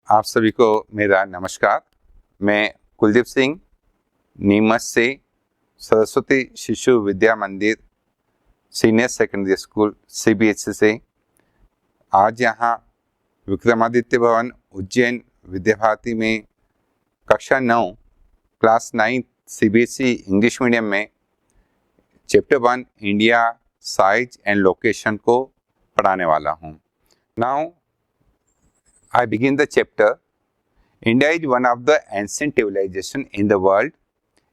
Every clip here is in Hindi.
आप सभी को मेरा नमस्कार। मैं कुलदीप सिंह नीमच से सरस्वती शिशु विद्या मंदिर सीनियर सेकेंडरी स्कूल CBSE से आज यहाँ विक्रमादित्य भवन उज्जैन विद्या भारती में कक्षा 9 क्लास 9 CBSE इंग्लिश मीडियम में chapter 1 India size and location को पढ़ाने वाला हूँ। Now I begin the chapter. India is one of the ancient civilizations in the world.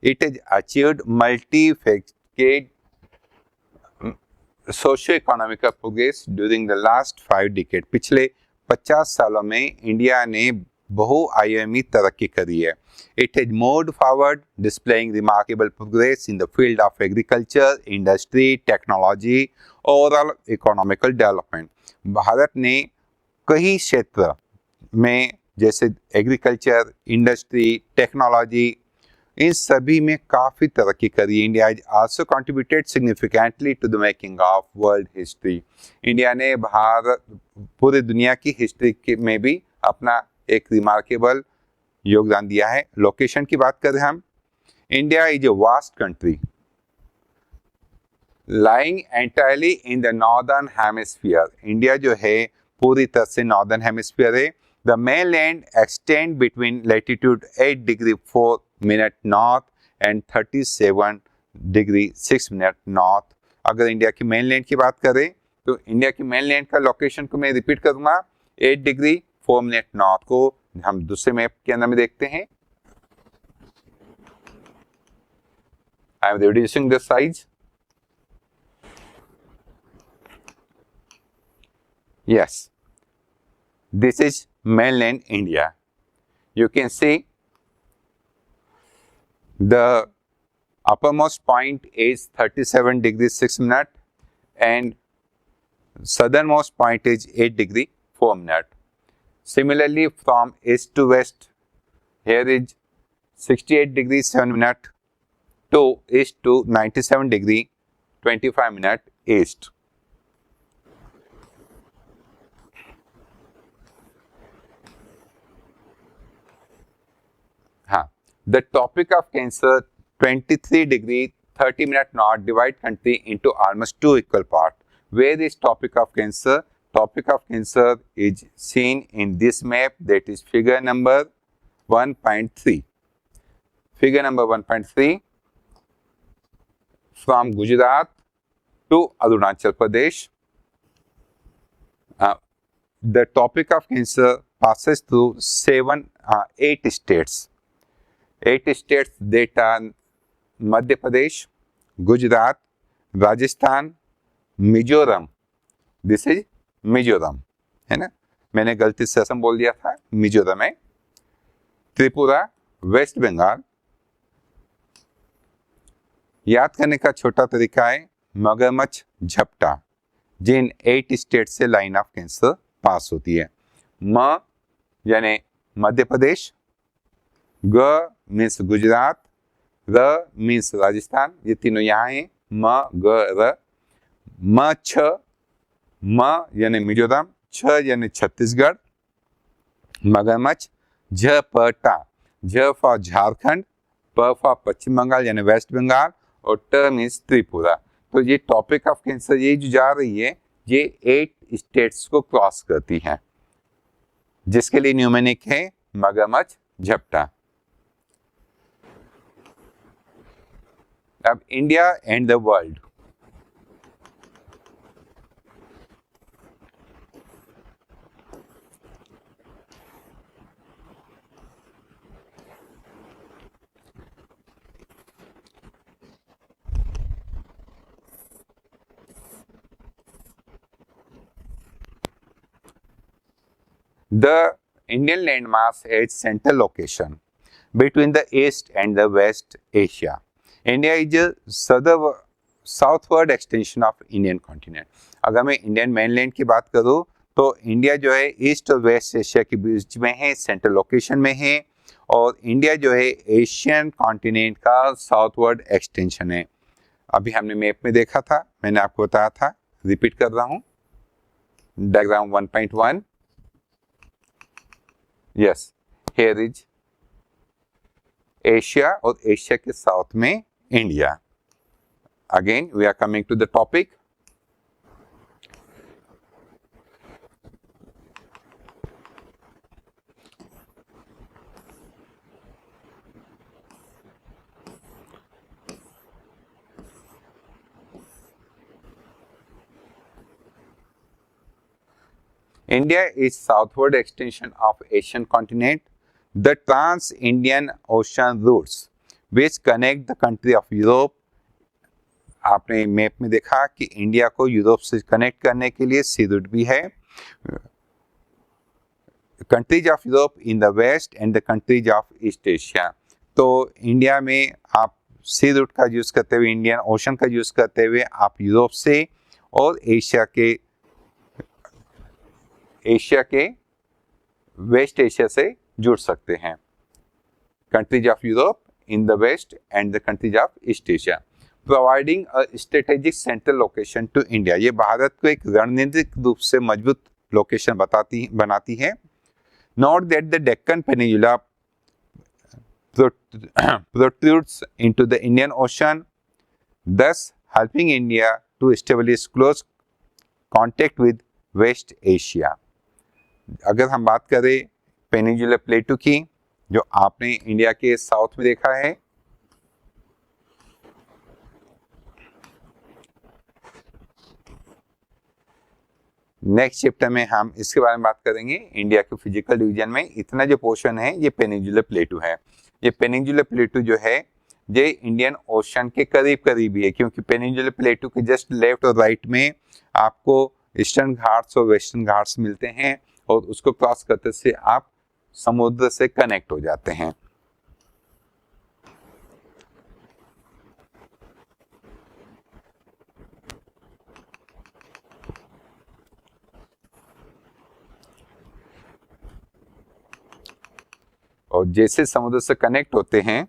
It has achieved multifaceted socio-economic progress during the last 5 decades. पिछले 50 सालों में इंडिया ने बहुआयामी तरक्की करी है. It has moved forward, displaying remarkable progress in the field of agriculture, industry, technology, overall economical development. Bharat ने कई क्षेत्र में जैसे एग्रीकल्चर, इंडस्ट्री, टेक्नोलॉजी, इन सभी में काफ़ी तरक्की करी. India is also contributed significantly to the making of world history. India ने भारत पूरी दुनिया की हिस्ट्री में भी अपना एक रिमार्केबल योगदान दिया है. लोकेशन की बात करें हम, India is a vast country lying entirely in the northern hemisphere. India जो है पूरी तरह से नॉर्दर्न हेमिस्फीयर है. The mainland extend between latitude 8 degree 4 minute north and 37 degree 6 minute north. अगर इंडिया की मेनलैंड की बात करें तो इंडिया की मेनलैंड का लोकेशन को मैं रिपीट करूंगा, 8 डिग्री 4 मिनट नॉर्थ को हम दूसरे मैप के अंदर में देखते हैं. I am reducing the size. Yes, this is mainland India. You can see the uppermost point is 37 degrees 6 minute and southernmost point is 8 degree 4 minute. Similarly, from east to west, here is 68 degrees 7 minute to east to 97 degree 25 minute east. The topic of cancer 23 degree 30 minute north divide country into almost 2 equal parts. Where is topic of cancer? Topic of cancer is seen in this map, that is figure number 1.3. Figure number 1.3, from Gujarat to Arunachal Pradesh. The topic of cancer passes through 8 states. 8 states that are Madhya Pradesh, Gujarat, Rajasthan, Mizoram. This is Mizoram, है ना, मैंने गलती से असम बोल दिया था, मिजोरम है. त्रिपुरा, वेस्ट बंगाल. याद करने का छोटा तरीका है मगरमच्छ झपटा, जिन 8 स्टेट से लाइन ऑफ कैंसर पास होती है. म यानी मध्य प्रदेश, ग मीन्स गुजरात, र मीन्स राजस्थान, ये तीनों यहाँ हैं, म ग र. म छ, म यानी मिजोरम, छ यानी छत्तीसगढ़, मगरमच्छ, झ प टा, झ फॉर झारखंड, प फॉर पश्चिम बंगाल यानी वेस्ट बंगाल, और ट मीन्स त्रिपुरा. तो ये टॉपिक ऑफ कैंसर ये जो जा रही है ये 8 स्टेट्स को क्रॉस करती है, जिसके लिए न्यूमेनिक है मगरमच्छ झपटा. अब India and the world. The Indian landmass has central location between the East and the West Asia. India is a southward extension of Indian continent. अगर मैं इंडियन मेनलैंड की बात करूँ तो इंडिया जो है ईस्ट और वेस्ट एशिया के बीच में है, सेंट्रल लोकेशन में है, और इंडिया जो है एशियन कॉन्टिनेंट का साउथवर्ड एक्सटेंशन है. अभी हमने मैप में देखा था, मैंने आपको बताया था, रिपीट कर रहा हूँ. Diagram 1.1. Yes, here is Asia और एशिया के साउथ में India. Again we are coming to the topic. India is southward extension of Asian continent. The trans-Indian ocean routes which connect the country of Europe. आपने मैप में देखा कि इंडिया को यूरोप से कनेक्ट करने के लिए सी रूट भी है. Countries of Europe in the west and the countries of east Asia. तो इंडिया में आप सी रूट का यूज करते हुए, इंडियन ओशन का यूज करते हुए आप यूरोप से और एशिया के वेस्ट एशिया से जुड़ सकते हैं. Countries of Europe in the west and the countries of east Asia, providing a strategic central location to India. ये भारत को एक रणनीतिक रूप से मजबूत लोकेशन बनाती है. Note that the Deccan peninsula protrudes into the Indian Ocean, thus helping India to establish close contact with West Asia. अगर हम बात करें पेनिनसुलर प्लेटू की, जो आपने इंडिया के साउथ में देखा है, नेक्स्ट चैप्टर में हम इसके बारे में बात करेंगे. इंडिया के फिजिकल डिवीजन में इतना जो पोर्शन है ये पेनिनसुलर प्लेटू है. ये पेनिनसुलर प्लेटू जो है ये इंडियन ओशन के करीब करीब ही है, क्योंकि पेनिनसुलर प्लेटू के जस्ट लेफ्ट और राइट में आपको ईस्टर्न घाट्स और वेस्टर्न घाट्स मिलते हैं और उसको क्रॉस करते से आप समुद्र से कनेक्ट हो जाते हैं. और जैसे समुद्र से कनेक्ट होते हैं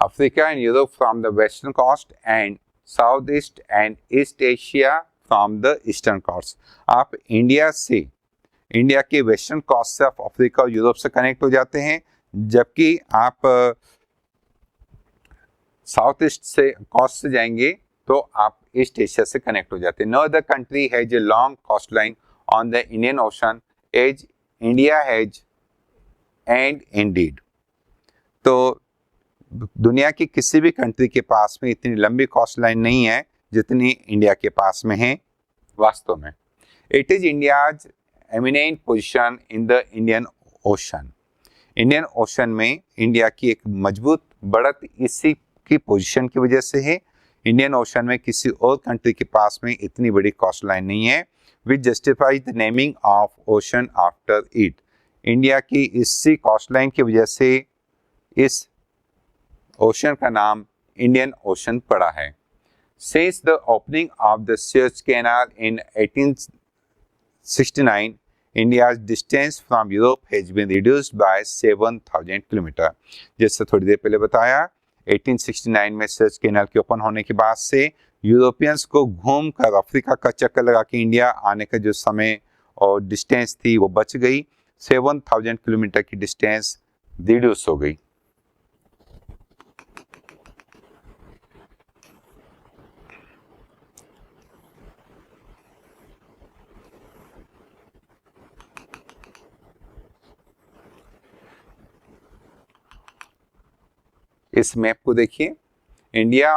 Africa and Europe from the western coast and Southeast and East Asia from the eastern coast. आप इंडिया के वेस्टर्न कोस्ट से आप अफ्रीका और यूरोप से कनेक्ट हो जाते हैं, जबकि आप साउथ ईस्ट से कोस्ट से जाएंगे तो आप ईस्ट एशिया से कनेक्ट हो जाते हैं. No other country has a long coast line on the Indian Ocean as India has and indeed. तो दुनिया की किसी भी कंट्री के पास में इतनी लंबी कोस्ट लाइन नहीं है जितनी इंडिया के पास में है वास्तव में. It is India's eminent position in the Indian ocean. Indian ocean में इंडिया की एक मजबूत बढ़त इसी की पोजीशन की वजह से है. इंडियन ओशन में किसी और कंट्री के पास में इतनी बड़ी कोस्ट लाइन नहीं है, which justifies the naming of ocean after it. India की इसी कोस्ट लाइन की वजह से इस ओशन का नाम इंडियन ओशन पड़ा है. Since the opening of the Suez Canal in 1869, India's distance from Europe has been reduced by 7,000 kilometre. जैसे थोड़ी देर पहले बताया, 1869 में सुएज कैनाल के ओपन होने के बाद से यूरोपियंस को घूमकर अफ्रीका का चक्कर लगा के इंडिया आने का जो समय और डिस्टेंस थी वो बच गई. 7,000 किलोमीटर की डिस्टेंस रिड्यूस हो गई. इस मैप को देखिए, India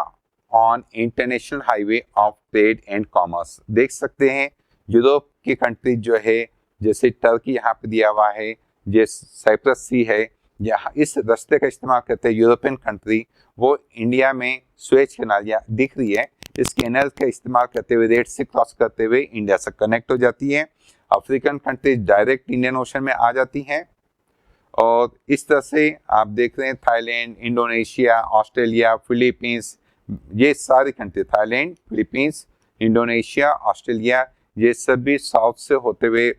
on international highway of trade and commerce. देख सकते हैं यूरोप की कंट्री जो है, जैसे टर्की यहाँ पे दिया हुआ है, जैसे साइप्रस सी है, यहाँ इस रास्ते का इस्तेमाल करते हैं यूरोपियन कंट्री. वो इंडिया में सुएज कैनाल दिख रही है, इस कैनाल का इस्तेमाल करते हुए रेड सी क्रॉस करते हुए इंडिया से कनेक्ट हो जाती है. African countries direct Indian ocean में आ जाती हैं और इस तरह से आप देख रहे हैं थाईलैंड, इंडोनेशिया, ऑस्ट्रेलिया, फिलीपींस, ये सारी country, Thailand, Philippines, Indonesia, Australia, ये सभी साउथ से होते हुए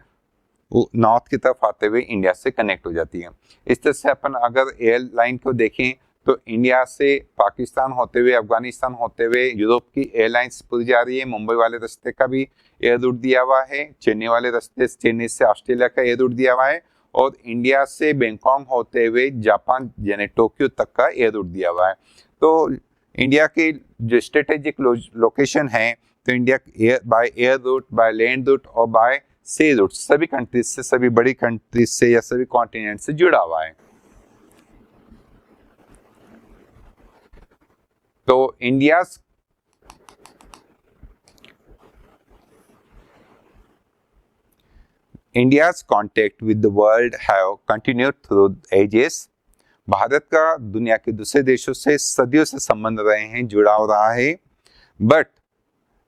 नॉर्थ की तरफ आते हुए इंडिया से कनेक्ट हो जाती है। इस तरह से अपन अगर एयरलाइन को देखें तो इंडिया से पाकिस्तान होते हुए, अफगानिस्तान होते हुए यूरोप की एयरलाइंस पूरी जा रही है। मुंबई वाले रास्ते का भी एयर रूट दिया हुआ है, चेन्नई वाले रास्ते, चेन्नई से ऑस्ट्रेलिया का एयर रूट दिया हुआ है, और इंडिया से बैंकॉक होते हुए जापान यानी टोक्यो तक का एयर रूट दिया हुआ है। तो इंडिया की जो स्ट्रेटेजिक लोकेशन है, तो India by air root, by land route और बाय सी रूट सभी कंट्रीज से, सभी बड़ी कंट्रीज से या सभी कॉन्टिनेंट से जुड़ा हुआ है। तो India's contact with the world have continued through ages. Bharat का दुनिया के दूसरे देशों से सदियों से संबंध रहे हैं, जुड़ाव रहा है, but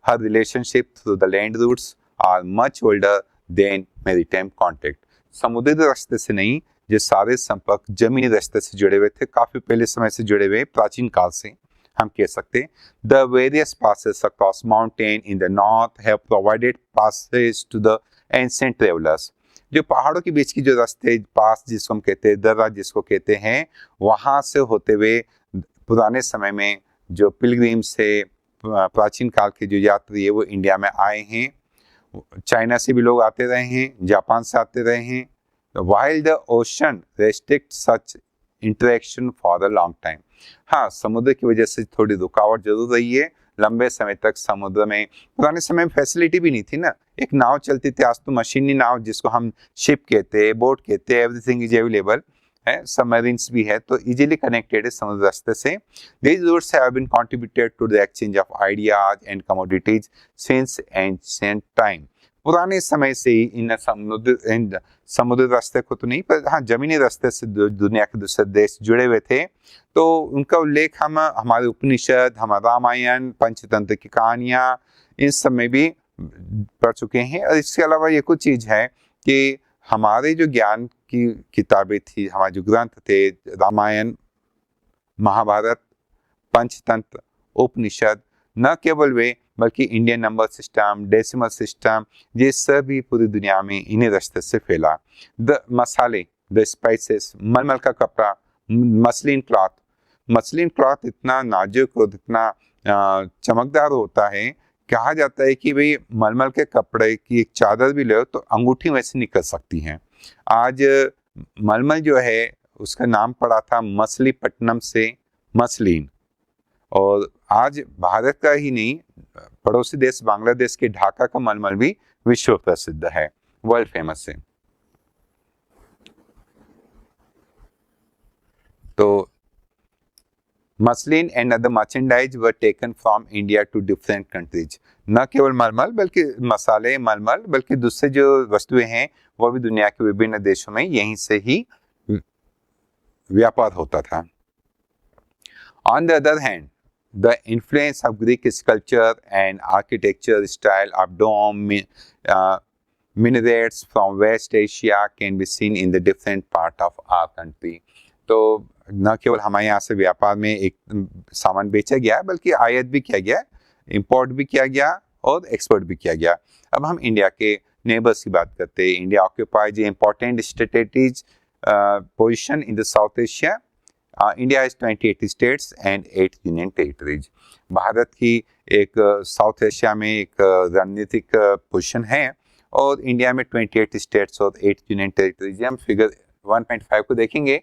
her relationship through the land routes are much older than maritime contact. समुद्री रास्ते से नहीं, ये सारे संपर्क जमीनी रास्ते से जुड़े हुए थे, काफी पहले समय से जुड़े हुए, प्राचीन काल से हम कह सकते हैं। The various passes across mountain in the north have provided passage to the ancient travelers. जो पहाड़ों के बीच की जो रास्ते, पास जिसको हम कहते हैं, दर्रा जिसको कहते हैं, वहां से होते हुए पुराने समय में जो पिलग्रिम्स से प्राचीन काल के जो यात्री है वो इंडिया में आए हैं। चाइना से भी लोग आते रहे हैं, जापान से आते रहे हैं। While the ocean restricts such interaction for a long time. हाँ, समुद्र की वजह से थोड़ी रुकावट जरूर रही है। लंबे समय तक समुद्र में, पुराने समय में फैसिलिटी भी नहीं थी ना, एक नाव चलती थी, आज तो मशीनी नाव जिसको हम शिप कहते हैं, बोट कहते हैं, एवरीथिंग इज अवेलेबल है, सबमरीन्स भी है, तो इजीली कनेक्टेड है समुद्र रास्ते से। These routes have been contributed to the exchange of ideas and commodities since ancient time. पुराने समय से ही इन समुद्री रास्ते को तो नहीं, पर हाँ जमीनी रास्ते से दुनिया के दूसरे देश जुड़े हुए थे, तो उनका उल्लेख हम हमारे उपनिषद, हमारा रामायण, पंचतंत्र की कहानियाँ, इन सब में भी पढ़ चुके हैं। और इसके अलावा ये कुछ चीज़ है कि हमारे जो ज्ञान की किताबें थी, हमारे जो ग्रंथ थे, रामायण, महाभारत, पंचतंत्र, उपनिषद, न केवल वे बल्कि Indian number system, decimal system, ये सभी पूरी दुनिया में इन्हीं रास्ते से फैला। द मसाले, द स्पाइसेस, मलमल का कपड़ा, मसलिन क्लॉथ इतना नाजुक और इतना चमकदार होता है, कहा जाता है कि भाई मलमल के कपड़े की एक चादर भी ले तो अंगूठी वैसे निकल सकती हैं। आज मलमल जो है उसका नाम पड़ा था मछलीपट्टनम से मसलिन, और आज भारत का ही नहीं, पड़ोसी देश बांग्लादेश के ढाका का मलमल भी विश्व प्रसिद्ध है, वर्ल्ड फेमस है। तो muslin and other merchandise were taken from India to different countries. न केवल मलमल बल्कि मसाले, मलमल, बल्कि दूसरे जो वस्तुएं हैं वो भी दुनिया के विभिन्न देशों में यहीं से ही व्यापार होता था। On the other hand, the influence of Greek sculpture and architecture style of dome minarets from West Asia can be seen in the different part of our country. तो न केवल हमारे यहाँ से व्यापार में एक सामान बेचा गया बल्कि आयात भी किया गया, इंपोर्ट भी किया गया और एक्सपोर्ट भी किया गया। अब हम इंडिया के नेबर्स की बात करते हैं। India occupies important strategic position in the south Asia. India is 28 states and 8 union territories. Bharat की एक साउथ एशिया में एक रणनीतिक पोजीशन है और इंडिया में 28 स्टेट्स और 8 यूनियन टेरिटरीज। हम फिगर 1.5 को देखेंगे।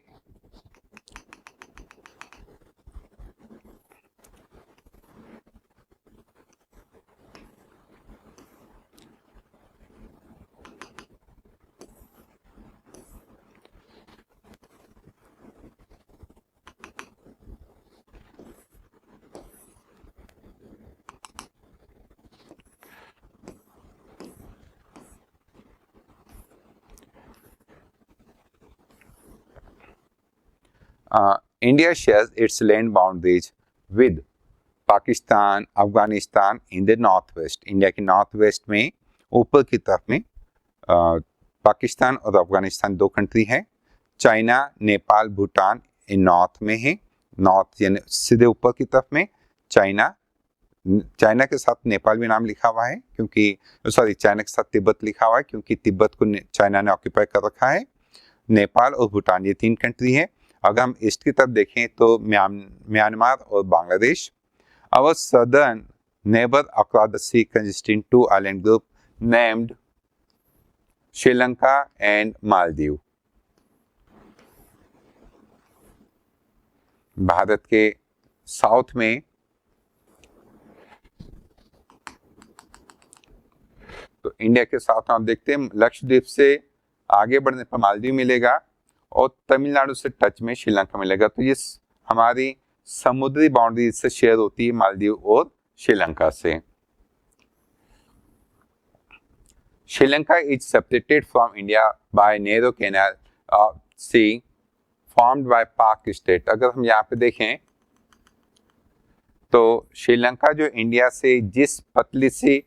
India shares its land boundaries with Pakistan, Afghanistan in the north west. India के नॉर्थ वेस्ट में ऊपर की तरफ में पाकिस्तान और अफगानिस्तान दो कंट्री हैं। चाइना, नेपाल, भूटान इन नॉर्थ में है, नॉर्थ यानी सीधे ऊपर की तरफ में चाइना, चाइना के साथ नेपाल भी नाम लिखा हुआ है क्योंकि चाइना के साथ तिब्बत लिखा हुआ है क्योंकि तिब्बत को चाइना ने ऑक्यूपाई कर रखा है। नेपाल और भूटान ये 3 कंट्री है। अगर हम ईस्ट की तरफ देखें तो म्यांमार और Bangladesh. Our southern neighbor across the sea consisting 2 island group named Sri Lanka and Maldives. Bharat के साउथ में तो इंडिया के साउथ में आप देखते हैं लक्षद्वीप से आगे बढ़ने पर मालदीव मिलेगा और तमिलनाडु से टच में श्रीलंका मिलेगा। तो ये हमारी समुद्री बाउंड्री से शेयर होती है मालदीव और श्रीलंका से। Sri Lanka is separated from India by narrow canal sea formed by Palk strait. अगर हम यहाँ पे देखें तो श्रीलंका जो इंडिया से जिस पतली सी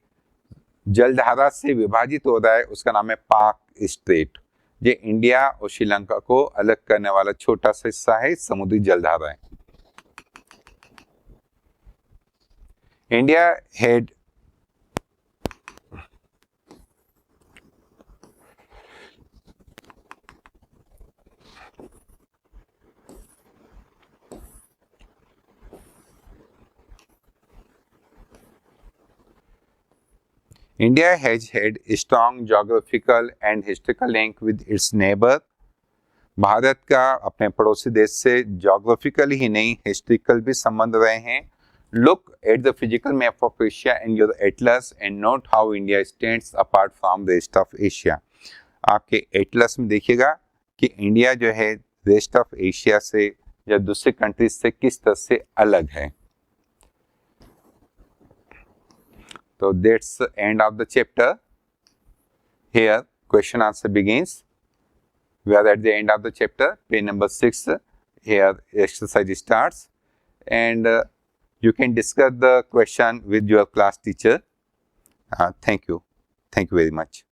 जलधारा से विभाजित हो रहा है उसका नाम है पाक स्टेट। ये इंडिया और श्रीलंका को अलग करने वाला छोटा सा हिस्सा है, समुद्री जलधारा है। India had India has had a strong geographical and historical link with its neighbor. Bharat का अपने पड़ोसी देश से जोग्राफिकल ही नहीं हिस्ट्रिकल भी संबंध रहे हैं। Look at the physical map of Asia in your atlas and note how India stands apart from the rest of Asia. आपके एटलस में देखिएगा कि इंडिया जो है रेस्ट ऑफ एशिया से या दूसरे कंट्रीज से किस तरह से अलग है। तो that's the end of the chapter. Here question answer begins. We are at the end of the chapter, page number 6. Here exercise starts and you can discuss the question with your class teacher. Thank you very much.